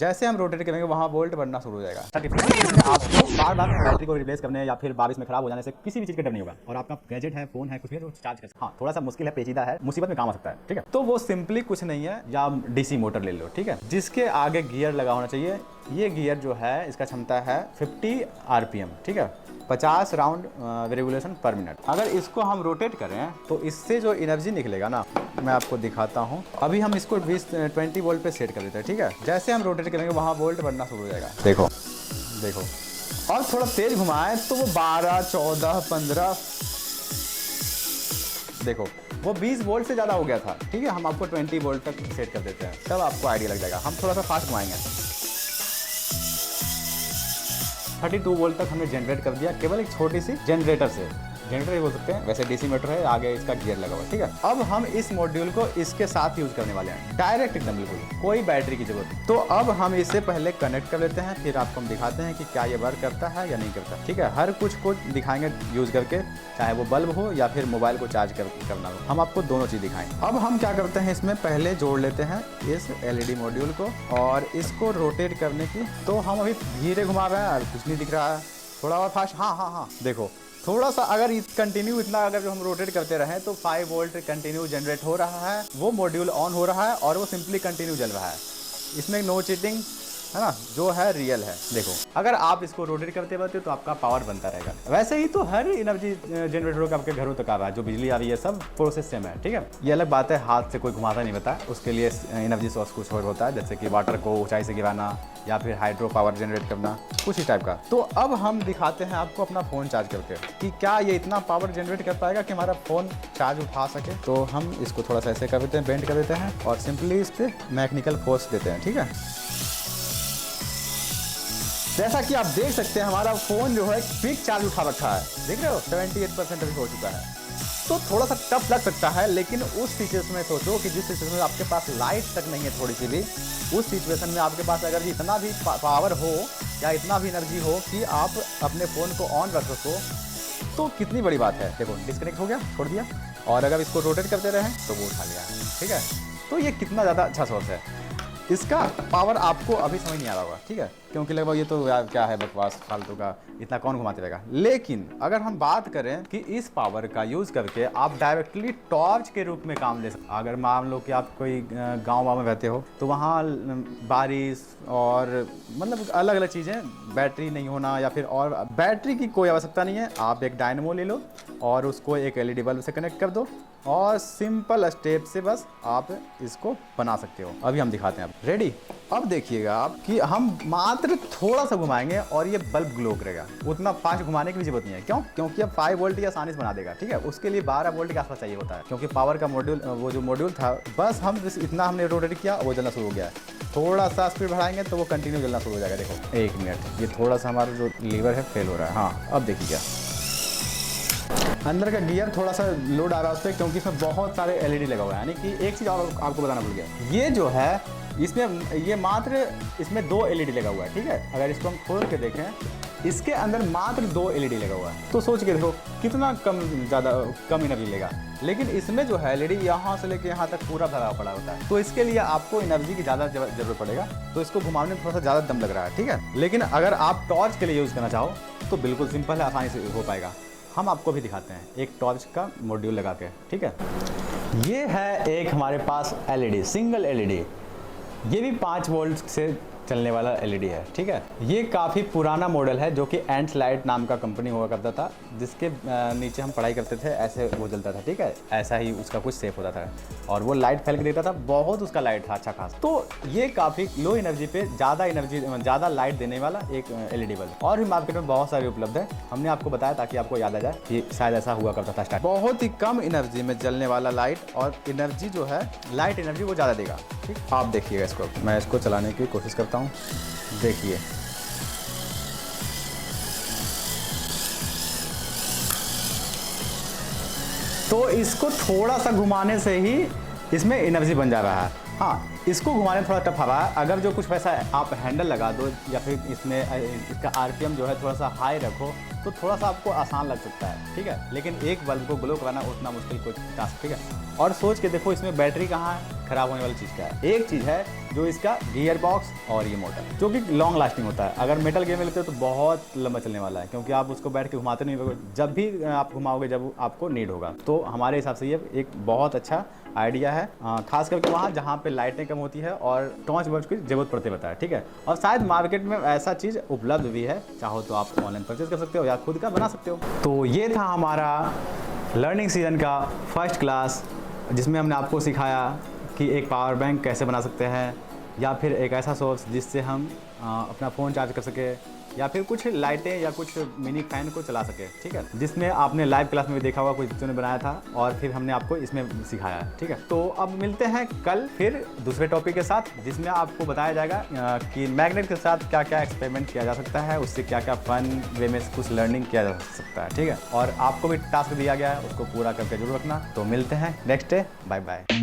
जैसे हम रोटेट करेंगे वहाँ वोल्ट बढ़ना शुरू हो जाएगा। आपको बार बार बैटरी को रिप्लेस करने या फिर बारिश में खराब हो जाने से किसी भी चीज़ का डर नहीं होगा, और आपका गैजेट है, फोन है, कुछ भी है, चार्ज कर। हाँ, थोड़ा सा मुश्किल है, पेचीदा है, मुसीबत में काम आ सकता है, ठीक है। तो वो सिंपली कुछ नहीं है, या डीसी मोटर ले लो, ठीक है, जिसके आगे गियर लगा होना चाहिए। ये गियर जो है इसका क्षमता है 50 RPM, ठीक है, 50 राउंड रेगुलेशन पर मिनट। अगर इसको हम रोटेट करें तो इससे जो एनर्जी निकलेगा ना, मैं आपको दिखाता हूँ। अभी हम इसको 20 वोल्ट पे सेट कर देते हैं, ठीक है। जैसे हम रोटेट करेंगे वहाँ वोल्ट बढ़ना शुरू हो जाएगा। देखो देखो, और थोड़ा तेज घुमाएं तो वो 12, 14, 15, देखो वो 20 वोल्ट से ज़्यादा हो गया था, ठीक है। हम आपको 20 वोल्ट तक सेट कर देते हैं, तब आपको आइडिया लग जाएगा। हम थोड़ा सा फास्ट घुमाएंगे। 32 वोल्ट तक हमने जनरेट कर दिया केवल एक छोटी सी जनरेटर से। जनरेटर ही बोल सकते हैं, वैसे डीसी मोटर है, आगे इसका गियर लगा हुआ है, ठीक है। अब हम इस मॉड्यूल को इसके साथ यूज करने वाले हैं, डायरेक्ट एकदम, बिल्कुल कोई बैटरी की जरूरत नहीं। तो अब हम इसे पहले कनेक्ट कर लेते हैं, फिर आपको हम दिखाते हैं कि क्या ये वर्क करता है या नहीं करता, ठीक है। हर कुछ को दिखाएंगे यूज करके, चाहे वो बल्ब हो या फिर मोबाइल को चार्ज करना हो, हम आपको दोनों चीज दिखाएंगे। अब हम क्या करते हैं, इसमें पहले जोड़ लेते हैं इस LED मॉड्यूल को, और इसको रोटेट करने की, तो हम अभी धीरे घुमा रहे हैं, कुछ नहीं दिख रहा है, थोड़ा और फास्ट। हाँ, देखो थोड़ा सा अगर कंटिन्यू इतना अगर जो हम रोटेट करते रहें तो 5 वोल्ट कंटिन्यू जनरेट हो रहा है, वो मॉड्यूल ऑन हो रहा है और वो सिंपली कंटिन्यू जल रहा है। इसमें नो चीटिंग है ना, जो है रियल है। देखो अगर आप इसको रोटेट करते रहते तो आपका पावर बनता रहेगा। वैसे ही तो हर एनर्जी जनरेटर का आपके घरों तक आ रहा है, जो बिजली आ रही है, सब प्रोसेस सेम है, ठीक है। ये अलग बात है, हाथ से कोई घुमाता नहीं होता, उसके लिए एनर्जी सोर्स कुछ और होता है, जैसे कि वाटर को ऊंचाई से गिराना या फिर हाइड्रो पावर जनरेट करना, कुछ ही टाइप का। तो अब हम दिखाते हैं आपको अपना फ़ोन चार्ज करके कि क्या ये इतना पावर जनरेट कर पाएगा कि हमारा फ़ोन चार्ज उठा सके। तो हम इसको थोड़ा सा ऐसे कर देते हैं, बेंड कर देते हैं, और सिंपली इस पर मैकेनिकल फोर्स देते हैं, ठीक है। जैसा कि आप देख सकते हैं हमारा फ़ोन जो है क्विक चार्ज उठा रखा है, देख रहे हो 78% अभी हो चुका है। तो थोड़ा सा टफ लग सकता है, लेकिन उस सिचुएशन में सोचो कि जिस सिचुएशन में आपके पास लाइट तक नहीं है थोड़ी सी भी, उस सिचुएशन में आपके पास अगर इतना भी पावर हो या इतना भी एनर्जी हो कि आप अपने फ़ोन को ऑन रख सको, तो कितनी बड़ी बात है। देखो डिस्कनेक्ट हो गया, छोड़ दिया, और अगर इसको रोटेट करते रहें तो वो उठा लिया, ठीक है। तो ये कितना ज़्यादा अच्छा सोर्स है। इसका पावर आपको अभी समझ नहीं आ रहा होगा, ठीक है, क्योंकि लगभग ये तो यार क्या है, बकवास फालतू का, इतना कौन घुमाते रहेगा। लेकिन अगर हम बात करें कि इस पावर का यूज़ करके आप डायरेक्टली टॉर्च के रूप में काम ले सकते। अगर मान लो कि आप कोई गाँव में रहते हो, तो वहाँ बारिश और मतलब अलग अलग चीज़ें, बैटरी नहीं होना या फिर और बैटरी की कोई आवश्यकता नहीं है। आप एक डायनमो ले लो और उसको एक LED बल्ब से कनेक्ट कर दो, और सिंपल स्टेप से बस आप इसको बना सकते हो। अभी हम दिखाते हैं, आप रेडी। अब देखिएगा आप कि हम मात्र थोड़ा सा घुमाएंगे और ये बल्ब ग्लो करेगा। उतना फास्ट घुमाने की भी जरूरत नहीं है, क्यों? क्योंकि अब 5 वोल्ट की आसानी से बना देगा, ठीक है। उसके लिए 12 वोल्ट के आसपास चाहिए होता है, क्योंकि पावर का मॉड्यूल, वो जो मॉड्यूल था, बस हम इतना हमने रोटेट किया, वो जलना शुरू हो गया। थोड़ा सा स्पीड बढ़ाएंगे तो वो कंटिन्यू जलना शुरू हो जाएगा। देखो 1 मिनट, ये थोड़ा सा हमारा जो लीवर है फेल हो रहा है। हाँ अब देखिएगा, अंदर का गियर थोड़ा सा लोड आ रहा है उस पर, क्योंकि इसमें बहुत सारे LED लगा हुआ है। यानी कि एक चीज़ और आपको बताना भूल गया, ये जो है इसमें ये मात्र इसमें 2 LED लगा हुआ है, ठीक है। अगर इसको हम खोल के देखें, इसके अंदर मात्र 2 LED लगा हुआ है। तो सोच के देखो कितना कम एनर्जी लेगा। लेकिन इसमें जो है LED यहाँ से लेके यहाँ तक पूरा भरा पड़ा होता है, तो इसके लिए आपको एनर्जी की ज़्यादा जरूरत पड़ेगा। तो इसको घुमाने में थोड़ा सा ज़्यादा दम लग रहा है, ठीक है। लेकिन अगर आप टॉर्च के लिए यूज़ करना चाहो तो बिल्कुल सिंपल है, आसानी से हो पाएगा। हम आपको भी दिखाते हैं एक टॉर्च का मॉड्यूल लगा के, ठीक है। ये है एक हमारे पास LED, सिंगल LED। ये भी 5 वोल्ट से चलने वाला LED है, ठीक है। ये काफ़ी पुराना मॉडल है, जो कि एंट्स लाइट नाम का कंपनी हुआ करता था, जिसके नीचे हम पढ़ाई करते थे, ऐसे वो जलता था, ठीक है। ऐसा ही उसका कुछ सेफ होता था, और वो लाइट फैल के देता था, बहुत उसका लाइट था अच्छा खास। तो ये काफ़ी लो एनर्जी पे ज़्यादा लाइट देने वाला एक LED बल्ब, और भी मार्केट में बहुत सारे उपलब्ध है। हमने आपको बताया ताकि आपको याद आ जाए कि शायद ऐसा हुआ करता था स्टार्ट। बहुत ही कम एनर्जी में जलने वाला लाइट, और एनर्जी जो है लाइट एनर्जी वो ज़्यादा देगा, ठीक। आप देखिएगा इसको, मैं इसको चलाने की कोशिश करता हूँ। देखिए तो इसको थोड़ा सा घुमाने से ही इसमें एनर्जी बन जा रहा है। हाँ, इसको घुमाने में थोड़ा टफ आ रहा है। अगर जो कुछ वैसा आप हैंडल लगा दो, या फिर इसमें इसका RPM जो है थोड़ा सा हाई रखो, तो थोड़ा सा आपको आसान लग सकता है, ठीक है। लेकिन एक बल्ब को ग्लो कराना उतना मुश्किल कोई टास्क, ठीक है। और सोच के देखो इसमें बैटरी कहाँ है, खराब होने वाली चीज़ क्या है? एक चीज़ है जो इसका गियर बॉक्स और ये मोटर, जो कि लॉन्ग लास्टिंग होता है। अगर मेटल गेयर में लेते हो तो बहुत लंबा चलने वाला है, क्योंकि आप उसको बैठ के घुमाते नहीं हो, जब भी आप घुमाओगे जब आपको नीड होगा। तो हमारे हिसाब से ये एक बहुत अच्छा आइडिया है, खास करके वहाँ जहाँ पे लाइटें कम होती है और टॉर्च बल्ब की जरूरत पड़ती है, ठीक है। और शायद मार्केट में ऐसा चीज़ उपलब्ध भी है, चाहो तो आप ऑनलाइन परचेज कर सकते हो या खुद का बना सकते हो। तो ये था हमारा लर्निंग सीजन का फर्स्ट क्लास, जिसमें हमने आपको सिखाया कि एक पावर बैंक कैसे बना सकते हैं, या फिर एक ऐसा सोर्स जिससे हम अपना फ़ोन चार्ज कर सके, या फिर कुछ लाइटें या कुछ मिनी फैन को चला सके, ठीक है। जिसमें आपने लाइव क्लास में भी देखा होगा, कुछ बच्चों ने बनाया था और फिर हमने आपको इसमें सिखाया, ठीक है। तो अब मिलते हैं कल फिर दूसरे टॉपिक के साथ, जिसमें आपको बताया जाएगा कि मैग्नेट के साथ क्या क्या एक्सपेरिमेंट किया जा सकता है, उससे क्या क्या फन वे में कुछ लर्निंग किया जा सकता है, ठीक है। और आपको भी टास्क दिया गया है, उसको पूरा करके जरूर रखना। तो मिलते हैं नेक्स्ट डे, बाय बाय।